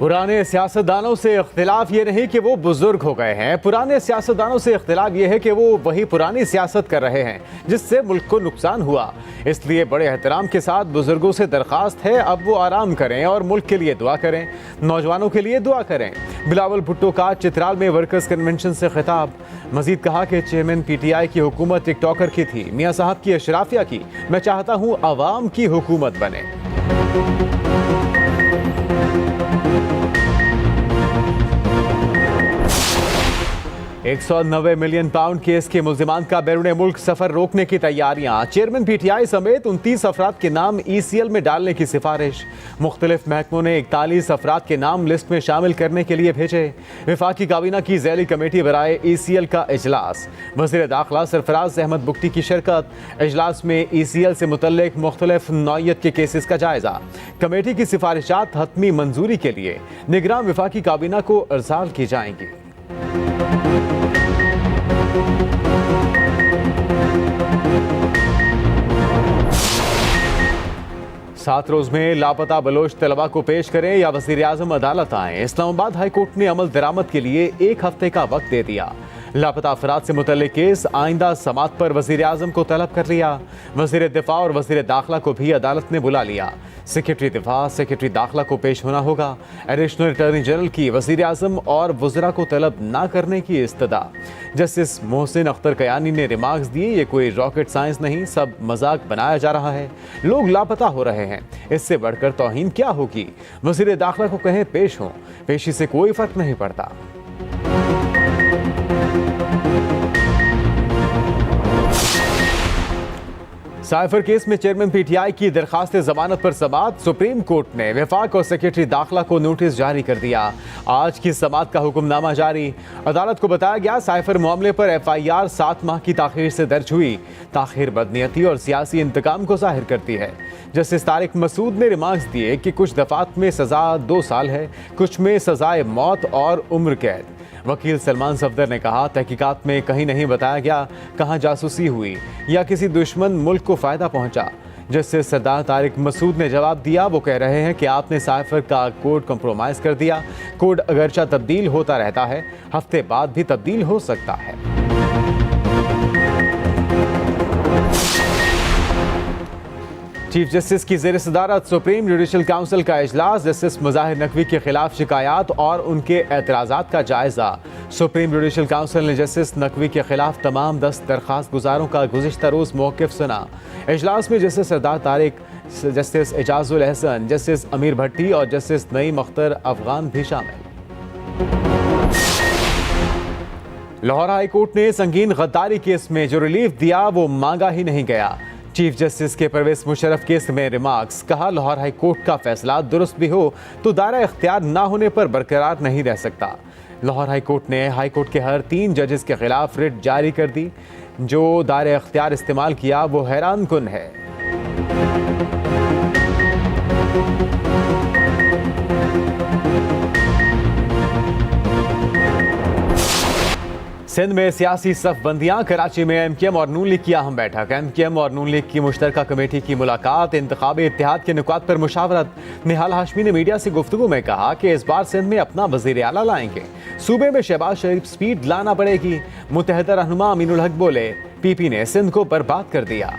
पुराने सियासतदानों से इख्तिलाफ ये नहीं कि वो बुजुर्ग हो गए हैं, पुराने सियासतदानों से इख्तिलाफ ये है कि वो वही पुरानी सियासत कर रहे हैं जिससे मुल्क को नुकसान हुआ। इसलिए बड़े एहतराम के साथ बुजुर्गों से दरख्वास्त है अब वो आराम करें और मुल्क के लिए दुआ करें, नौजवानों के लिए दुआ करें। बिलावल भुट्टो का चित्राल में वर्कर्स कन्वेंशन से खिताब। मजीद कहा कि चेयरमैन PTI की हुकूमत टिकटॉकर की थी, मियाँ साहब की अशराफिया की। मैं चाहता हूँ अवाम की हुकूमत बने। 190 मिलियन पाउंड केस के मुल्जिमान का बैरून मुल्क सफर रोकने की तैयारियां। चेयरमैन PTI समेत 29 अफराद के नाम ECL में डालने की सिफारिश। मुख्तलिफ महकमों ने 41 अफराद के नाम लिस्ट में शामिल करने के लिए भेजे। वफाकी काबीना की ज़ैली कमेटी बराए ECL का इजलास। वज़ीर दाखिला सरफराज अहमद बुगटी की शिरकत। इजलास में ECL से मुतल्लिक मुख्तलिफ नौइयत के केसेस का जायजा। कमेटी की सिफारिशात हतमी मंजूरी के लिए निगरान वफाकी काबीना को अर्साल की जाएंगी। 7 रोज में लापता बलोच तलबा को पेश करें या वज़ीर आज़म अदालत आए। इस्लामाबाद हाई कोर्ट ने अमल दरामद के लिए 1 हफ्ते का वक्त दे दिया। लापता अफराद से मुतल्लिक केस आइंदा समात पर वज़ीर आज़म को तलब कर लिया। वज़ीर दिफा और वज़ीर दाखिला को भी अदालत ने बुला लिया। सेक्रेटरी दिफा, सेक्रेटरी दाखिला को पेश होना होगा। एडिशनल अटॉर्नी जनरल की वज़ीर आज़म और वज़रा को तलब ना करने की इस्तदा। जस्टिस मोहसिन अख्तर कयानी ने रिमार्क्स दिए, ये कोई रॉकेट साइंस नहीं, सब मजाक बनाया जा रहा है, लोग लापता हो रहे हैं, इससे बढ़कर तौहीन क्या होगी। वज़ीर दाखिला को कहें पेश हों, पेशी से कोई फर्क नहीं पड़ता। साइफर केस में चेयरमैन PTI की दरखास्त जमानत पर समात। सुप्रीम कोर्ट ने वफाक और सेक्रेटरी दाखिला को नोटिस जारी कर दिया। आज की समात का हुक्मनामा जारी। अदालत को बताया गया साइफर मामले पर FIR 7 माह की ताखीर से दर्ज हुई। ताखीर बदनीयती और सियासी इंतकाम को जाहिर करती है। जस्टिस तारिक मसूद ने रिमार्क्स दिए कि कुछ दफात में सजा 2 साल है, कुछ में सजाए मौत और उम्र कैद। वकील सलमान सफदर ने कहा तहकीकात में कहीं नहीं बताया गया कहां जासूसी हुई या किसी दुश्मन मुल्क को फायदा पहुंचा। जस्टिस सरदार तारिक मसूद ने जवाब दिया, वो कह रहे हैं कि आपने साइफर का कोड कंप्रोमाइज कर दिया। कोड अगरचा तब्दील होता रहता है, हफ्ते बाद भी तब्दील हो सकता है। चीफ जस्टिस की ज़ेर सदारत सुप्रीम जुडिशल काउंसिल का इजलास। जस्टिस मुज़ाहिर नकवी के खिलाफ शिकायत और उनके एतराज़ात का जायजा। सुप्रीम जुडिशल काउंसिल ने जस्टिस नकवी के खिलाफ तमाम 10 दरख्वास्त गुजारों का गुज़िश्ता रोज़ मौक़िफ़ सुना। इजलास में जस्टिस सरदार तारिक, जस्टिस एजाजुल एहसन, जस्टिस अमीर भट्टी और जस्टिस नईम अख्तर अफगान भी शामिल। लाहौर हाई कोर्ट ने संगीन गद्दारी केस में जो रिलीफ दिया वो मांगा ही नहीं गया। चीफ जस्टिस के परवेज मुशर्रफ केस में रिमार्क्स। कहा लाहौर हाई कोर्ट का फैसला दुरुस्त भी हो तो दायरा इख्तियार ना होने पर बरकरार नहीं रह सकता। लाहौर हाई कोर्ट ने हाई कोर्ट के हर 3 जजेस के खिलाफ रिट जारी कर दी। जो दायरा इख्तियार इस्तेमाल किया वो हैरान कुन है। सिंध में सियासी सफबंदियां। कराची में MKM और नून लीग की अहम बैठक। MKM और नून लीग की मुश्तरका कमेटी की मुलाकात। इंतखाबी इत्तेहाद के नुकात पर मुशावरत। निहाल हाशमी ने मीडिया से गुफ्तगू में कहा कि इस बार सिंध में अपना वज़ीर आला लाएंगे। सूबे में शहबाज शरीफ स्पीड लाना पड़ेगी। मुत्तहिदा रहनुमा अमीनुल हक बोले PP ने सिंध को बर्बाद कर दिया।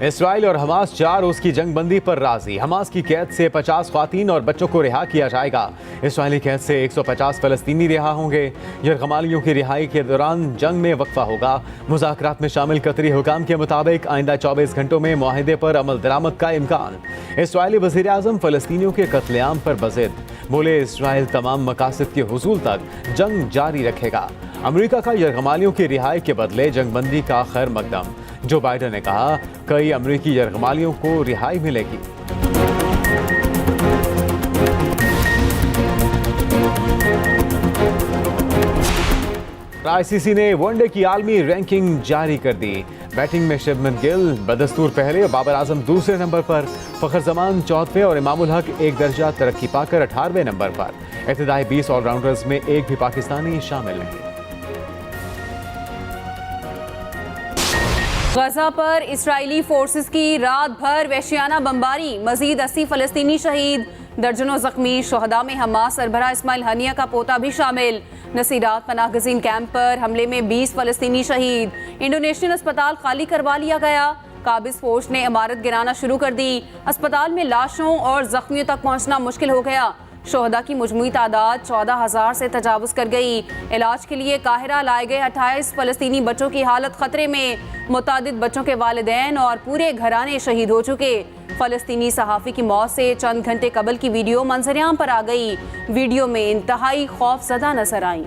इसराइल और हमास 4 रोज की जंगबंदी पर राजी। हमास की कैद से 50 ख्वातीन और बच्चों को रिहा किया जाएगा। इसराइली कैद से 150 फलस्तीनी रिहा होंगे। यरगमालियों की रिहाई के दौरान जंग में वक्फा होगा। मुज़ाकरात में शामिल कतरी हुकाम के मुताबिक आइंदा 24 घंटों में मुआहिदे पर अमल दरामद का इम्कान। इसराइली वज़ीर आज़म फलस्तीनियों के कत्लेआम पर बज़िद। बोले इसराइल तमाम मकासद के हुसूल तक जंग जारी रखेगा। अमेरिका का यरगमालियों की रिहाई के बदले जंगबंदी का खैर मकदम। जो बाइडन ने कहा कई अमेरिकी यरगमालियों को रिहाई मिलेगी। ICC ने वनडे की आलमी रैंकिंग जारी कर दी। बैटिंग में शुभमन गिल बदस्तूर पहले और बाबर आजम दूसरे नंबर पर। फखर जमान 4वें और इमामुल हक 1 दर्जा तरक्की पाकर 18वें नंबर पर। इब्तिदाई 20 ऑलराउंडर्स में एक भी पाकिस्तानी शामिल नहीं। गजा पर इस्राएली फोर्सेस की रात भर वहशियाना बमबारी, मजीद 80 फलस्तीनी शहीद, दर्जनों जख्मी। शोहदा में हमास सरबराह इस्माइल हनिया का पोता भी शामिल। नसीरात पनाहगज़ीन कैंप पर हमले में 20 फलस्तीनी शहीद। इंडोनेशियन अस्पताल खाली करवा लिया गया। काबिज फोर्स ने इमारत गिराना शुरू कर दी। अस्पताल में लाशों और जख्मियों तक पहुंचना मुश्किल हो गया। शोहदा की मुजमुई तादाद 14,000 से तजावुज़ कर गई। इलाज के लिए काहिरा लाए गए 28 फलस्तीनी बच्चों की हालत खतरे में। मुतादिद बच्चों के वालिदैन और पूरे घराने शहीद हो चुके। फलस्तीनी सहाफ़ी की मौत से चंद घंटे कबल की वीडियो मंजरेआम पर आ गई। वीडियो में इंतहाई खौफजदा नजर आई।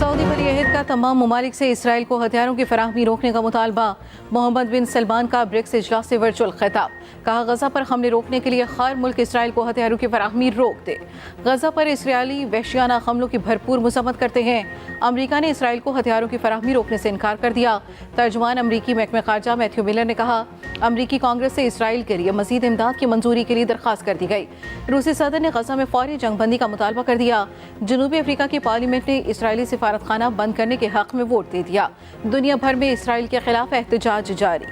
सऊदी वली-ए-अहद का तमाम ममालिक से इसराइल को हथियारों की फराहमी रोकने का मुतालबा। मोहम्मद बिन सलमान का ब्रिक्स इजलास से वर्चुअल खिताब। कहा, गजा पर हमले रोकने के लिए खैर मुल्क इसराइल को हथियारों की फराहमी रोक दे। गजा पर इसराइली वहशियाना हमलों की भरपूर मजम्मत करते हैं। अमरीका ने इसराइल को हथियारों की फराहमी रोकने से इनकार कर दिया। तर्जुमान अमरीकी महकमे खारजा मैथ्यू मिलर ने कहा, अमरीकी कांग्रेस से इसराइल के लिए मजीद इमदाद की मंजूरी के लिए दरख्वास्त कर दी गई। रूसी सदर ने गजा में फौरी जंगबंदी का मुतालबा कर दिया। जनूबी अफ्रीका की पार्लियामेंट ने इसराइली सिफारत खाना बंद करने के हक में वोट दे दिया। दुनिया भर में इसराइल के खिलाफ एहतजाज जारी।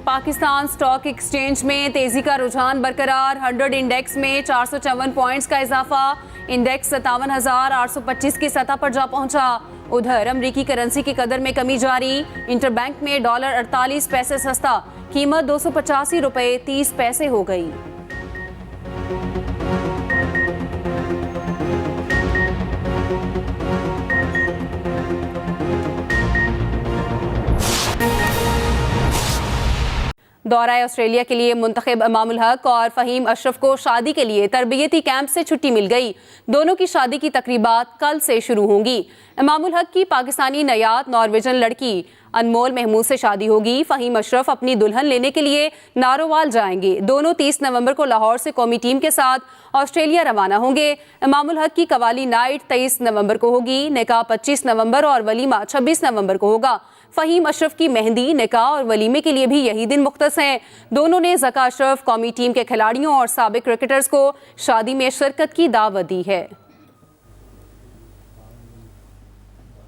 पाकिस्तान स्टॉक एक्सचेंज में तेजी का रुझान बरकरार। 100 इंडेक्स में 454 पॉइंट्स का इजाफा। इंडेक्स 57,825 की सतह पर जा पहुंचा। उधर अमरीकी करेंसी की कदर में कमी जारी। इंटरबैंक में डॉलर 48 पैसे सस्ता, कीमत 285 रुपये 30 पैसे हो गई। दौरा ऑस्ट्रेलिया के लिए मुंतखब इमामुल हक और फ़हीम अशरफ को शादी के लिए तरबियती कैंप से छुट्टी मिल गई। दोनों की शादी की तकरीबात कल से शुरू होंगी। इमामुल हक की पाकिस्तानी नयात नॉर्वेजन लड़की अनमोल महमूद से शादी होगी। फ़हीम अशरफ अपनी दुल्हन लेने के लिए नारोवाल जाएंगे। दोनों 30 नवंबर को लाहौर से कौमी टीम के साथ ऑस्ट्रेलिया रवाना होंगे। इमामुल हक की कवाली नाइट 23 नवंबर को होगी। निकाह 25 नवंबर और वलीमा 26 नवंबर को होगा। फ़हीम अशरफ की मेहंदी, निकाह और वलीमे के लिए भी यही दिन मुख्तस हैं। दोनों ने ज़का अशरफ, कौमी टीम के खिलाड़ियों और साबिक क्रिकेटर्स को शादी में शिरकत की दावत दी है।